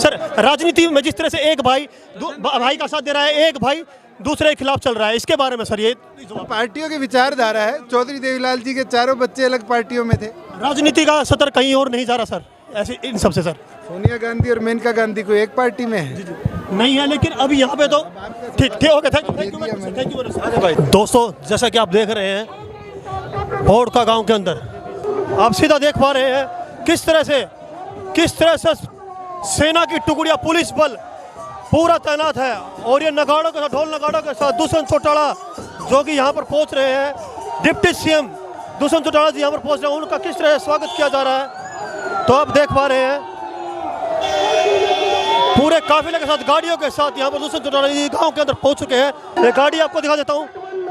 Sir राजनीति में जिस तरह से एक भाई भाई का साथ दे रहा है, एक भाई दूसरे के खिलाफ चल रहा है, इसके बारे में सर ये पार्टियों की विचारधारा है। चौधरी देवीलाल जी के चारों बच्चे अलग पार्टियों में थे। राजनीति का सतर कहीं और नहीं जा रहा सर, ऐसे इन सबसे सर। सोनिया गांधी और मेनका गांधी को एक पार्टी में है नहीं है, लेकिन अभी यहाँ पे तो ठीक ठीक ओके, थैंक यू भाई। दोस्तों जैसा कि आप देख रहे हैं भोड़ का गांव के अंदर आप सीधा देख पा रहे हैं किस तरह से सेना की टुकड़ियां, पुलिस बल पूरा तैनात है और ये नगाड़ों के साथ, ढोल नगाड़ों के साथ दुष्यंत चौटाला जो कि यहाँ पर पहुँच रहे हैं, डिप्टी सीएम दुष्यंत चौटाला जी यहाँ पर पहुँच रहे हैं, उनका किस तरह स्वागत किया जा रहा है तो आप देख पा रहे हैं पूरे काफिले के साथ, गाड़ियों के साथ यहाँ पर दुष्यंत चौटाला जी गांव के अंदर पहुंच चुके हैं। ये गाड़ी आपको दिखा देता हूँ,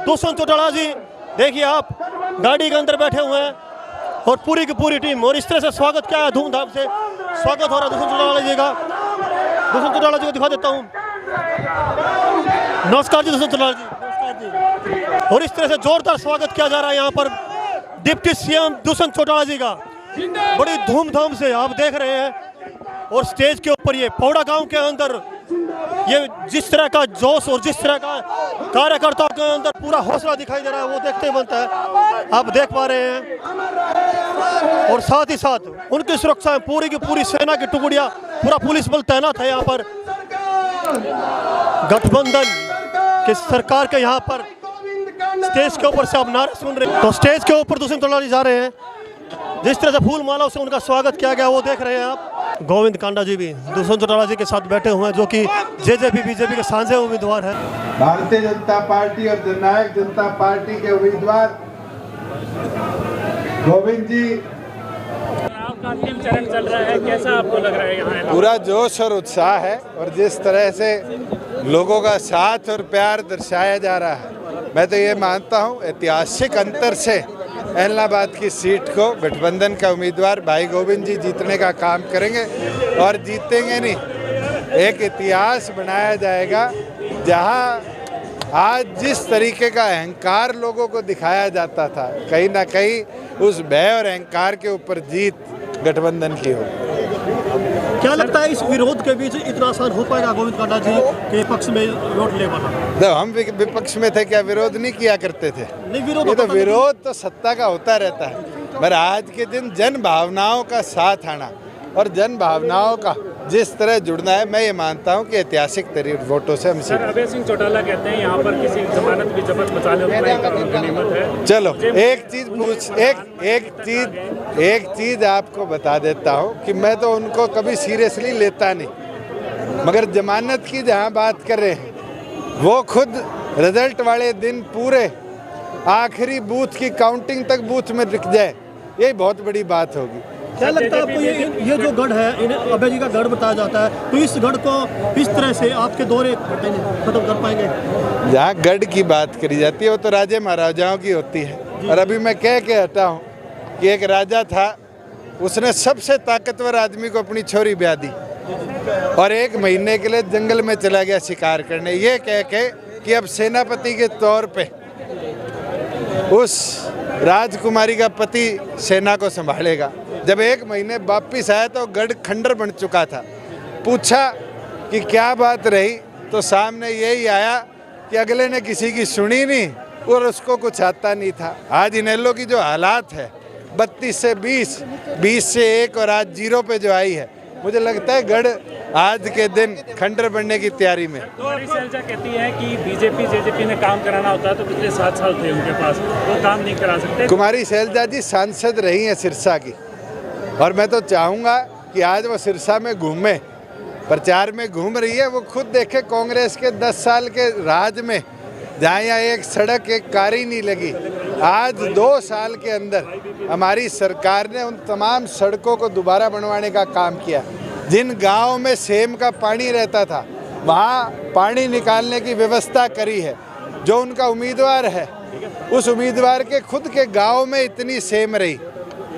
दुष्यंत चौटाला जी देखिए आप गाड़ी के अंदर बैठे हुए हैं और पूरी की पूरी टीम, और इस तरह से स्वागत किया है, धूमधाम से स्वागत हो रहा है दुष्यंत चौटाला जी का। दुष्यंत चौटाला जी को दिखा देता हूँ, नमस्कार जी दुष्यंत चौटाला जी, नमस्कार जी। और इस तरह से जोरदार स्वागत किया जा रहा है यहाँ पर डिप्टी सीएम दुष्यंत चौटाला जी का, बड़ी धूमधाम से आप देख रहे हैं। और स्टेज के ऊपर ये पौड़ा गांव के अंदर ये जिस तरह का जोश और जिस तरह का कार्यकर्ताओं के अंदर पूरा हौसला दिखाई दे रहा है वो देखते ही बनता है, आप देख पा रहे हैं। और साथ ही साथ उनकी सुरक्षा में पूरी की पूरी सेना की टुकड़ियां, पूरा पुलिस बल तैनात है यहाँ पर। गठबंधन की सरकार के यहाँ पर स्टेज के ऊपर से आप नारे सुन रहे हैं, तो स्टेज के ऊपर दुष्यंत चौटाला जी जा रहे हैं, जिस तरह से फूल मालाओं से उनका स्वागत किया गया वो देख रहे हैं आप। गोविंद कांडा जी भी दुष्यंत चौटाला जी के साथ बैठे हुए हैं, जो कि जेजेपी बीजेपी के साझे उम्मीदवार हैं। भारतीय जनता पार्टी और जननायक जनता पार्टी के उम्मीदवार गोविंद जी, आपका अंतिम चरण चल रहा है, कैसा आपको लग रहा है यहाँ? पूरा जोश और उत्साह है और जिस तरह से लोगों का साथ और प्यार दर्शाया जा रहा है, मैं तो ये मानता हूँ ऐतिहासिक अंतर से एलनाबाद की सीट को गठबंधन का उम्मीदवार भाई गोविंद जी जीतने का काम करेंगे। और जीतेंगे नहीं, एक इतिहास बनाया जाएगा जहां आज जिस तरीके का अहंकार लोगों को दिखाया जाता था, कहीं ना कहीं उस भय और अहंकार के ऊपर जीत गठबंधन की हो। क्या लगता है इस विरोध के बीच इतना आसान हो पाएगा गोविंद कांडा जी के पक्ष में वोट ले पाना? तो हम विपक्ष में थे, क्या विरोध नहीं किया करते थे? नहीं, विरोध ये तो विरोध तो सत्ता का होता रहता है, पर आज के दिन जन भावनाओं का साथ आना और जन भावनाओं का जिस तरह जुड़ना है, मैं ये मानता हूँ कि ऐतिहासिक वोटों से हम सर अभय सिंह चौटाला कहते हैं यहाँ पर किसी जमानत भी जब्त बचाने गनीमत है। चलो एक चीज आपको बता देता हूँ कि मैं तो उनको कभी सीरियसली लेता नहीं, मगर जमानत की जहाँ बात कर रहे हैं वो खुद रिजल्ट वाले दिन पूरे आखिरी बूथ की काउंटिंग तक बूथ में दिख जाए, यही बहुत बड़ी बात होगी। क्या लगता है आपको ये जो गढ़ है, इन्हें अभय जी का गढ़ बताया जाता है, तो इस गढ़ को इस तरह से आपके दौरे खत्म कर पाएंगे? जहाँ गढ़ की बात करी जाती है वो तो राजे महाराजाओं की होती है, और अभी मैं कह के हटा हूँ कि एक राजा था, उसने सबसे ताकतवर आदमी को अपनी छोरी ब्याह दी और 1 महीने के लिए जंगल में चला गया शिकार करने, ये कह के कि अब सेनापति के तौर पे उस राजकुमारी का पति सेना को संभालेगा। जब 1 महीने वापिस आया तो गढ़ खंडर बन चुका था। पूछा कि क्या बात रही, तो सामने यही आया कि अगले ने किसी की सुनी नहीं और उसको कुछ आता नहीं था। आज इनेलो की जो हालात है, 32 से 20, 20 से 1 और आज 0 पे जो आई है, मुझे लगता है गढ़ आज के दिन खंडर बनने की तैयारी में। कुमारी सैलजा कहती है कि बीजेपी जेजेपी ने काम कराना होता है तो पिछले 7 साल थे उनके पास, वो काम नहीं करा सकते। कुमारी सैलजा जी सांसद रही हैं सिरसा की, और मैं तो चाहूँगा कि आज वो सिरसा में घूमे, प्रचार में घूम रही है, वो खुद देखे कांग्रेस के 10 साल के राज में जहाँ यहाँ एक सड़क, एक कार ही नहीं लगी। आज 2 साल के अंदर हमारी सरकार ने उन तमाम सड़कों को दोबारा बनवाने का काम किया। जिन गाँव में सेम का पानी रहता था वहाँ पानी निकालने की व्यवस्था करी है। जो उनका उम्मीदवार है, उस उम्मीदवार के खुद के गाँव में इतनी सेम रही।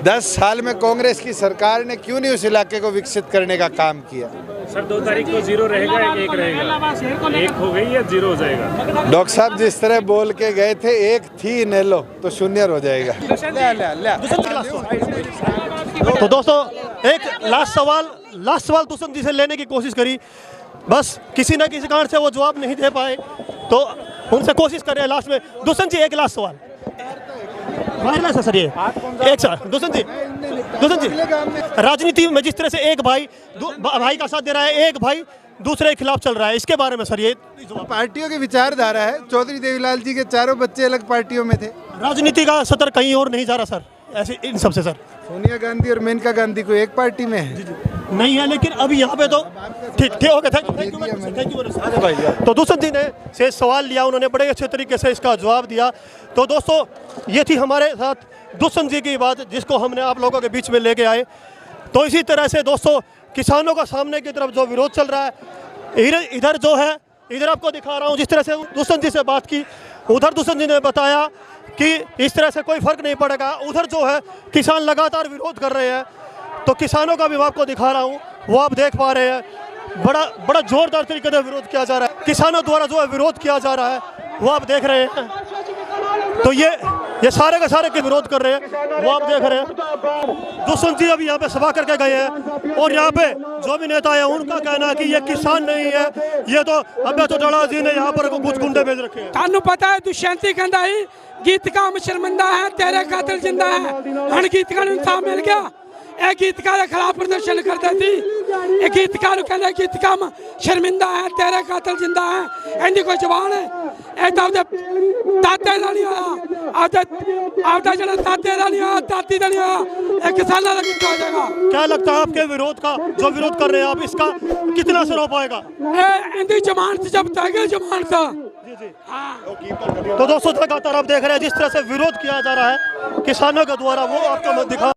10 साल में कांग्रेस की सरकार ने क्यों नहीं उस इलाके को विकसित करने का काम किया? सर 2 तारीख को 0 रहेगा, 1 रहेगा, 1 हो गई या 0 हो जाएगा? डॉक्टर साहब जिस तरह बोल के गए थे, 1 थी इनेलो तो 0 हो जाएगा। तो दोस्तों एक लास्ट सवाल दुष्यंत जी से लेने की कोशिश करी, बस किसी ना किसी कारण से वो जवाब नहीं दे पाए, तो उनसे कोशिश कर रहे हैं लास्ट में। दुष्यंत जी एक लास्ट सवाल वायरलेस है सर, ये एक सर दुष्यंत जी राजनीति में जिस तरह से एक भाई भाई का साथ दे रहा है, एक भाई दूसरे के खिलाफ चल रहा है, इसके बारे में सर ये पार्टियों की विचारधारा है। चौधरी देवीलाल जी के चारों बच्चे अलग पार्टियों में थे। राजनीति का सतर कहीं और नहीं जा रहा सर, ऐसे इन सबसे सर। सोनिया गांधी और मेनका गांधी को एक पार्टी में है नहीं है, लेकिन अभी यहाँ पे तो ठीक हो गया। Thank you. तो दुष्यंत जी ने से सवाल लिया, उन्होंने बड़े अच्छे तरीके से इसका जवाब दिया। तो दोस्तों ये थी हमारे साथ दुष्यंत जी की बात, जिसको हमने आप लोगों के बीच में लेके आए। तो इसी तरह से दोस्तों किसानों का सामने की तरफ जो विरोध चल रहा है, इधर जो है, इधर आपको दिखा रहा हूँ, जिस तरह से दुष्यंत जी से बात की, उधर दुष्यंत जी ने बताया कि इस तरह से कोई फर्क नहीं पड़ेगा। उधर जो है किसान लगातार विरोध कर रहे हैं, तो किसानों का भी मैं आपको दिखा रहा हूँ, वो आप देख पा रहे हैं। बड़ा जोरदार तरीके से विरोध किया जा रहा है, किसानों द्वारा जो है विरोध किया जा रहा है, वो आप देख रहे हैं। तो ये सारे के सारे के विरोध कर रहे हैं, वो आप देख रहे हैं। दुष्यंत जी अभी यहाँ पे सभा करके गए हैं, और यहाँ पे जो भी नेता है उनका कहना है कि ये किसान नहीं है, ये तो अभय चौटाला जी ने यहाँ पर कुछ गुंडे भेज रखे हैं। तानू पता है दुष्यंत कहता है गीतकार शर्मिंदा है, तेरे कातिल जिंदा है। हन गीतकार इंसाफ मिल गया, ਇਹ गीतकार के खिलाफ प्रदर्शन करते थी। ये गीतकार कहते गीतकार शर्मिंदा है, तेरे कातिल जिंदा है। इनकी कोई जवान है, ये तो दादे का नहीं आया, आपका जो दादे का नहीं आया, दादी का नहीं आया, एक किसाना का कितना हो जाएगा। क्या लगता है आपके विरोध का, जो विरोध कर रहे हैं आप, इसका कितना असर हो पाएगा? इनकी जमानत जब तक जमानत। तो दोस्तों लगातार आप देख रहे हैं जिस तरह से विरोध किया जा रहा है किसानों के द्वारा, वो आपको मैं दिखा